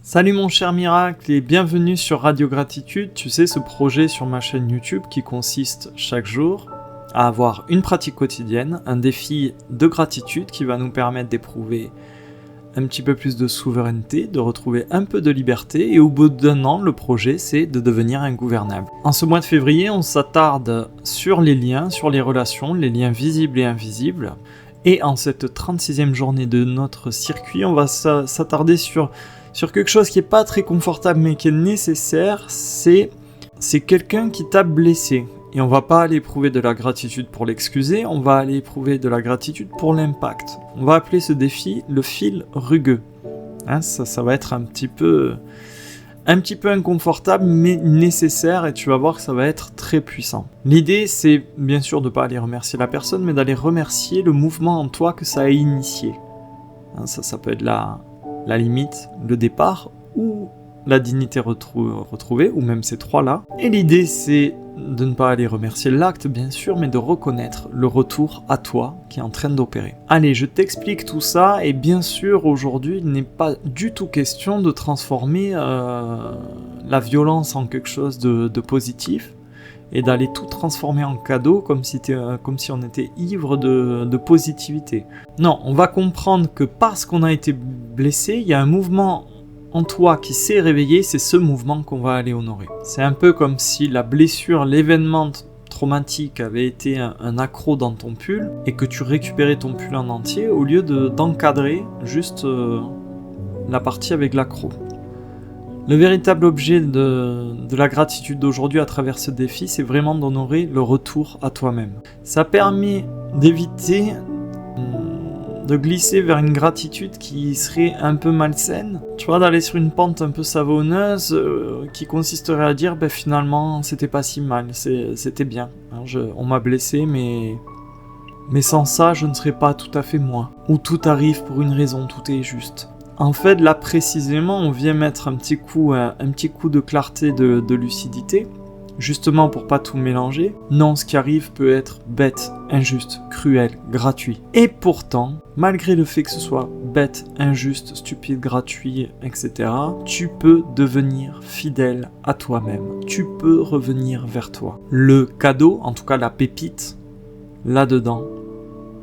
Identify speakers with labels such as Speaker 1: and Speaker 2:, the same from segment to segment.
Speaker 1: Salut mon cher Miracle et bienvenue sur Radio Gratitude, tu sais ce projet sur ma chaîne YouTube qui consiste chaque jour à avoir une pratique quotidienne, un défi de gratitude qui va nous permettre d'éprouver un petit peu plus de souveraineté, de retrouver un peu de liberté et au bout d'un an, le projet c'est de devenir ingouvernable. En ce mois de février, on s'attarde sur les liens, sur les relations, les liens visibles et invisibles. Et en cette 36e journée de notre circuit, on va s'attarder sur quelque chose qui n'est pas très confortable mais qui est nécessaire, c'est quelqu'un qui t'a blessé. Et on va pas aller éprouver de la gratitude pour l'excuser, on va aller éprouver de la gratitude pour l'impact. On va appeler ce défi le fil rugueux. Ça va être un petit peu inconfortable mais nécessaire et tu vas voir que ça va être très puissant. L'idée c'est bien sûr de ne pas aller remercier la personne mais d'aller remercier le mouvement en toi que ça a initié. Ça peut être la limite, le départ ou la dignité retrouvée, ou même ces trois-là. Et l'idée, c'est de ne pas aller remercier l'acte, bien sûr, mais de reconnaître le retour à toi qui est en train d'opérer. Allez, je t'explique tout ça, et bien sûr, aujourd'hui, il n'est pas du tout question de transformer la violence en quelque chose de positif, et d'aller tout transformer en cadeau comme si on était ivre de positivité. Non, on va comprendre que parce qu'on a été blessé, il y a un mouvement en toi qui s'est réveillé, c'est ce mouvement qu'on va aller honorer. C'est un peu comme si la blessure, l'événement traumatique avait été un accroc dans ton pull et que tu récupérais ton pull en entier au lieu d'encadrer juste la partie avec l'accroc. Le véritable objet de la gratitude d'aujourd'hui à travers ce défi, c'est vraiment d'honorer le retour à toi-même. Ça permet d'éviter de glisser vers une gratitude qui serait un peu malsaine. Tu vois, d'aller sur une pente un peu savonneuse qui consisterait à dire finalement c'était pas si mal, c'était bien. On m'a blessé mais sans ça je ne serais pas tout à fait moi. Ou tout arrive pour une raison, tout est juste. En fait, là précisément, on vient mettre un petit coup de clarté, de lucidité, justement pour pas tout mélanger. Non, ce qui arrive peut être bête, injuste, cruel, gratuit. Et pourtant, malgré le fait que ce soit bête, injuste, stupide, gratuit, etc., tu peux devenir fidèle à toi-même. Tu peux revenir vers toi. Le cadeau, en tout cas la pépite, là-dedans,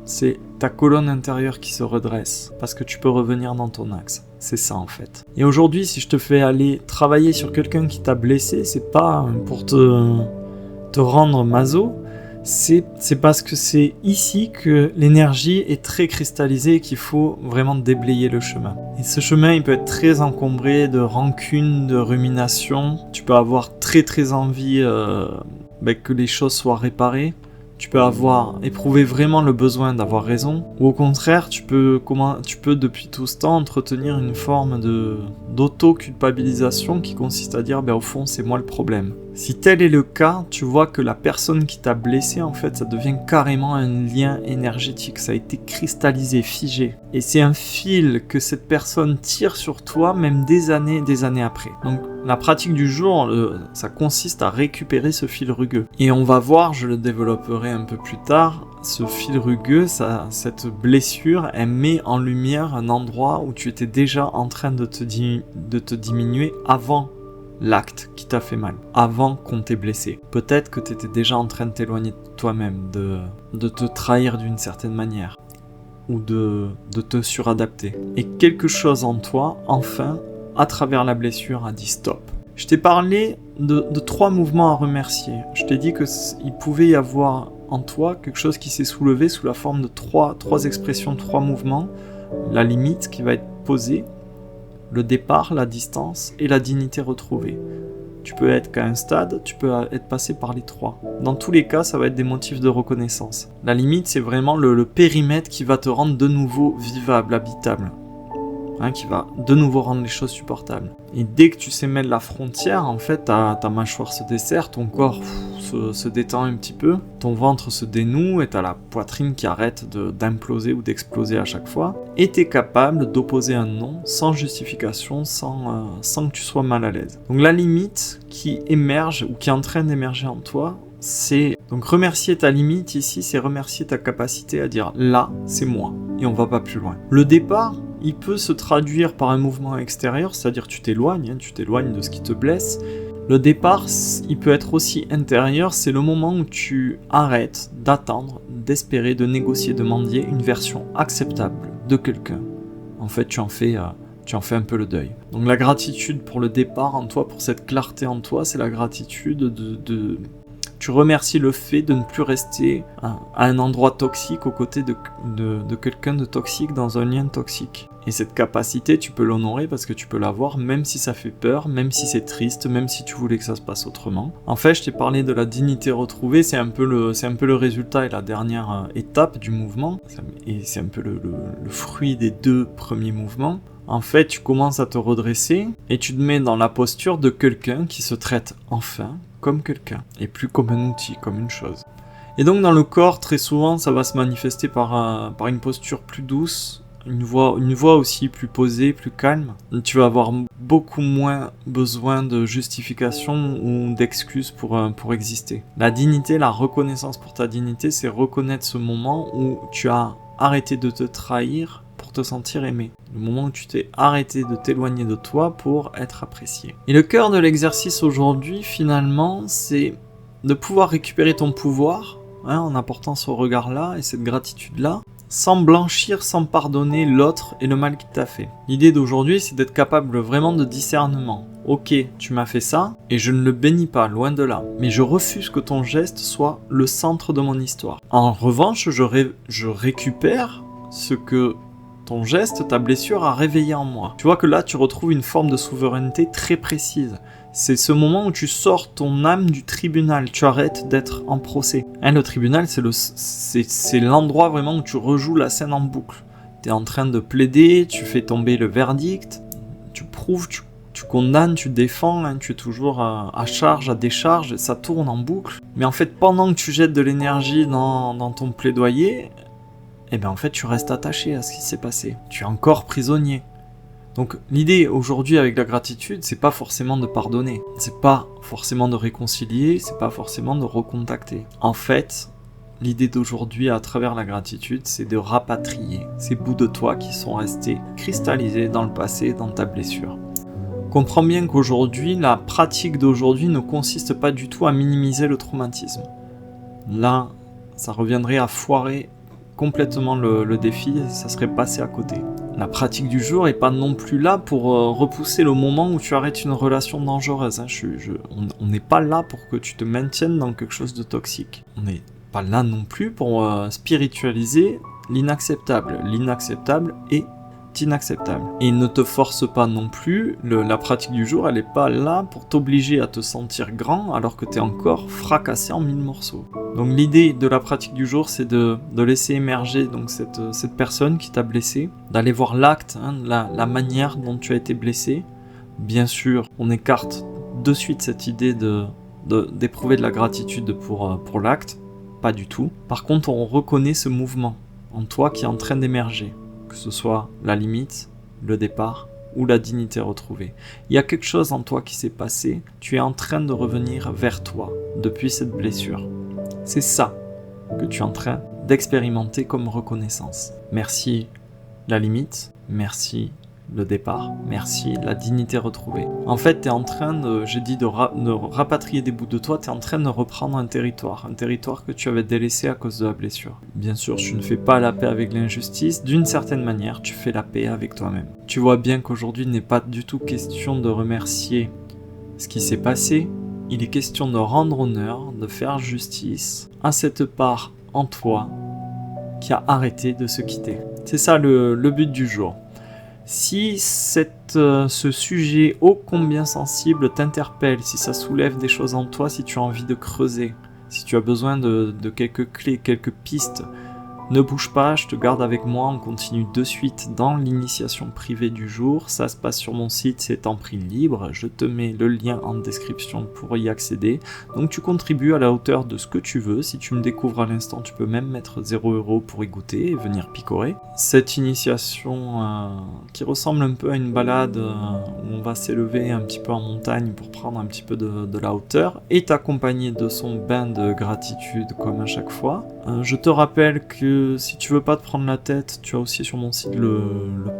Speaker 1: c'est ta colonne intérieure qui se redresse parce que tu peux revenir dans ton axe. C'est ça en fait. Et aujourd'hui, si je te fais aller travailler sur quelqu'un qui t'a blessé, c'est pas pour te rendre maso, c'est parce que c'est ici que l'énergie est très cristallisée et qu'il faut vraiment déblayer le chemin. Et ce chemin, il peut être très encombré de rancune, de rumination. Tu peux avoir très très envie que les choses soient réparées. Tu peux éprouver vraiment le besoin d'avoir raison, ou au contraire, tu peux depuis tout ce temps entretenir une forme d'auto-culpabilisation qui consiste à dire au fond c'est moi le problème. Si tel est le cas, tu vois que la personne qui t'a blessé, en fait, ça devient carrément un lien énergétique, ça a été cristallisé, figé. Et c'est un fil que cette personne tire sur toi, même des années après. Donc, la pratique du jour, ça consiste à récupérer ce fil rugueux. Et on va voir, je le développerai un peu plus tard, ce fil rugueux, cette blessure, elle met en lumière un endroit où tu étais déjà en train de te diminuer avant l'acte qui t'a fait mal, avant qu'on t'ait blessé. Peut-être que tu étais déjà en train de t'éloigner de toi-même, de te trahir d'une certaine manière, ou de te suradapter. Et quelque chose en toi, enfin, à travers la blessure, a dit stop. Je t'ai parlé de 3 mouvements à remercier. Je t'ai dit qu'il pouvait y avoir en toi quelque chose qui s'est soulevé sous la forme de 3 expressions, 3 mouvements. La limite qui va être posée, le départ, la distance et la dignité retrouvée. Tu peux être qu'à un stade, tu peux être passé par les 3. Dans tous les cas, ça va être des motifs de reconnaissance. La limite, c'est vraiment le périmètre qui va te rendre de nouveau vivable, habitable. Qui va de nouveau rendre les choses supportables. Et dès que tu sais mettre la frontière, en fait, ta mâchoire se desserre, ton corps se détend un petit peu, ton ventre se dénoue et t'as la poitrine qui arrête d'imploser ou d'exploser à chaque fois. Et t'es capable d'opposer un non sans justification, sans que tu sois mal à l'aise. Donc la limite qui émerge ou qui est en train d'émerger en toi, c'est donc remercier ta limite ici, c'est remercier ta capacité à dire là, c'est moi et on va pas plus loin. Le départ, il peut se traduire par un mouvement extérieur, c'est-à-dire tu t'éloignes de ce qui te blesse. Le départ, il peut être aussi intérieur, c'est le moment où tu arrêtes d'attendre, d'espérer, de négocier, de mendier une version acceptable de quelqu'un. En fait, tu en fais un peu le deuil. Donc la gratitude pour le départ en toi, pour cette clarté en toi, c'est la gratitude tu remercies le fait de ne plus rester à un endroit toxique aux côtés de quelqu'un de toxique dans un lien toxique. Et cette capacité, tu peux l'honorer parce que tu peux l'avoir même si ça fait peur, même si c'est triste, même si tu voulais que ça se passe autrement. En fait, je t'ai parlé de la dignité retrouvée, c'est un peu le résultat et la dernière étape du mouvement. Et c'est un peu le fruit des 2 premiers mouvements. En fait, tu commences à te redresser et tu te mets dans la posture de quelqu'un qui se traite enfin comme quelqu'un et plus comme un outil, comme une chose. Et donc dans le corps, très souvent, ça va se manifester par une posture plus douce, une voix aussi plus posée, plus calme. Tu vas avoir beaucoup moins besoin de justification ou d'excuses pour exister. La dignité, la reconnaissance pour ta dignité, c'est reconnaître ce moment où tu as arrêté de te trahir pour te sentir aimé. Le moment où tu t'es arrêté de t'éloigner de toi pour être apprécié. Et le cœur de l'exercice aujourd'hui, finalement, c'est de pouvoir récupérer ton pouvoir, en apportant ce regard-là et cette gratitude-là, sans blanchir, sans pardonner l'autre et le mal qu'il t'a fait. L'idée d'aujourd'hui, c'est d'être capable vraiment de discernement. Ok, tu m'as fait ça, et je ne le bénis pas, loin de là. Mais je refuse que ton geste soit le centre de mon histoire. En revanche, je récupère ce que ton geste, ta blessure a réveillé en moi. Tu vois que là, tu retrouves une forme de souveraineté très précise. C'est ce moment où tu sors ton âme du tribunal, tu arrêtes d'être en procès. Le tribunal, c'est l'endroit vraiment où tu rejoues la scène en boucle. Tu es en train de plaider, tu fais tomber le verdict, tu prouves, tu condamnes, tu défends, tu es toujours à charge, à décharge, ça tourne en boucle. Mais en fait, pendant que tu jettes de l'énergie dans ton plaidoyer, en fait, tu restes attaché à ce qui s'est passé. Tu es encore prisonnier. Donc l'idée aujourd'hui avec la gratitude, c'est pas forcément de pardonner, c'est pas forcément de réconcilier, c'est pas forcément de recontacter. En fait, l'idée d'aujourd'hui à travers la gratitude, c'est de rapatrier ces bouts de toi qui sont restés cristallisés dans le passé, dans ta blessure. Comprends bien qu'aujourd'hui, la pratique d'aujourd'hui ne consiste pas du tout à minimiser le traumatisme. Là, ça reviendrait à foirer complètement le défi, ça serait passé à côté. La pratique du jour est pas non plus là pour repousser le moment où tu arrêtes une relation dangereuse. On n'est pas là pour que tu te maintiennes dans quelque chose de toxique. On n'est pas là non plus pour spiritualiser l'inacceptable. L'inacceptable est inacceptable. Et ne te force pas non plus, la pratique du jour, elle n'est pas là pour t'obliger à te sentir grand alors que tu es encore fracassé en 1000 morceaux. Donc l'idée de la pratique du jour, c'est de laisser émerger donc cette personne qui t'a blessé, d'aller voir l'acte, la manière dont tu as été blessé. Bien sûr, on écarte de suite cette idée d'éprouver de la gratitude pour l'acte, pas du tout. Par contre, on reconnaît ce mouvement en toi qui est en train d'émerger. Que ce soit la limite, le départ ou la dignité retrouvée. Il y a quelque chose en toi qui s'est passé, tu es en train de revenir vers toi depuis cette blessure. C'est ça que tu es en train d'expérimenter comme reconnaissance. Merci la limite, merci le départ, merci la dignité retrouvée. En fait, tu es en train de rapatrier des bouts de toi, tu es en train de reprendre un territoire que tu avais délaissé à cause de la blessure. Bien sûr, tu ne fais pas la paix avec l'injustice, d'une certaine manière, tu fais la paix avec toi-même. Tu vois bien qu'aujourd'hui, il n'est pas du tout question de remercier ce qui s'est passé, il est question de rendre honneur, de faire justice à cette part en toi qui a arrêté de se quitter. C'est ça le but du jour. Si ce sujet ô combien sensible t'interpelle, si ça soulève des choses en toi, si tu as envie de creuser, si tu as besoin de quelques clés, quelques pistes, ne bouge pas, je te garde avec moi, on continue de suite dans l'initiation privée du jour. Ça se passe sur mon site, c'est en prix libre, je te mets le lien en description pour y accéder. Donc tu contribues à la hauteur de ce que tu veux, si tu me découvres à l'instant, tu peux même mettre 0€ pour y goûter et venir picorer. Cette initiation qui ressemble un peu à une balade où on va s'élever un petit peu en montagne pour prendre un petit peu de la hauteur, est accompagnée de son bain de gratitude comme à chaque fois. Je te rappelle que si tu veux pas te prendre la tête, tu as aussi sur mon site le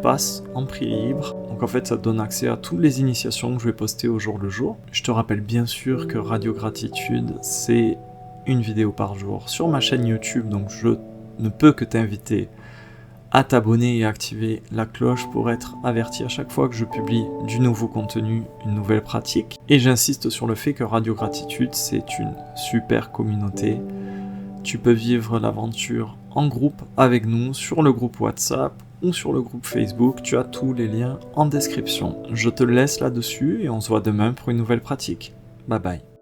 Speaker 1: pass en prix libre. Donc en fait ça te donne accès à toutes les initiations que je vais poster au jour le jour. Je te rappelle bien sûr que Radio Gratitude c'est une vidéo par jour sur ma chaîne YouTube, donc je ne peux que t'inviter à t'abonner et activer la cloche pour être averti à chaque fois que je publie du nouveau contenu, une nouvelle pratique. Et j'insiste sur le fait que Radio Gratitude c'est une super communauté. Tu peux vivre l'aventure en groupe avec nous sur le groupe WhatsApp ou sur le groupe Facebook. Tu as tous les liens en description. Je te laisse là-dessus et on se voit demain pour une nouvelle pratique. Bye bye.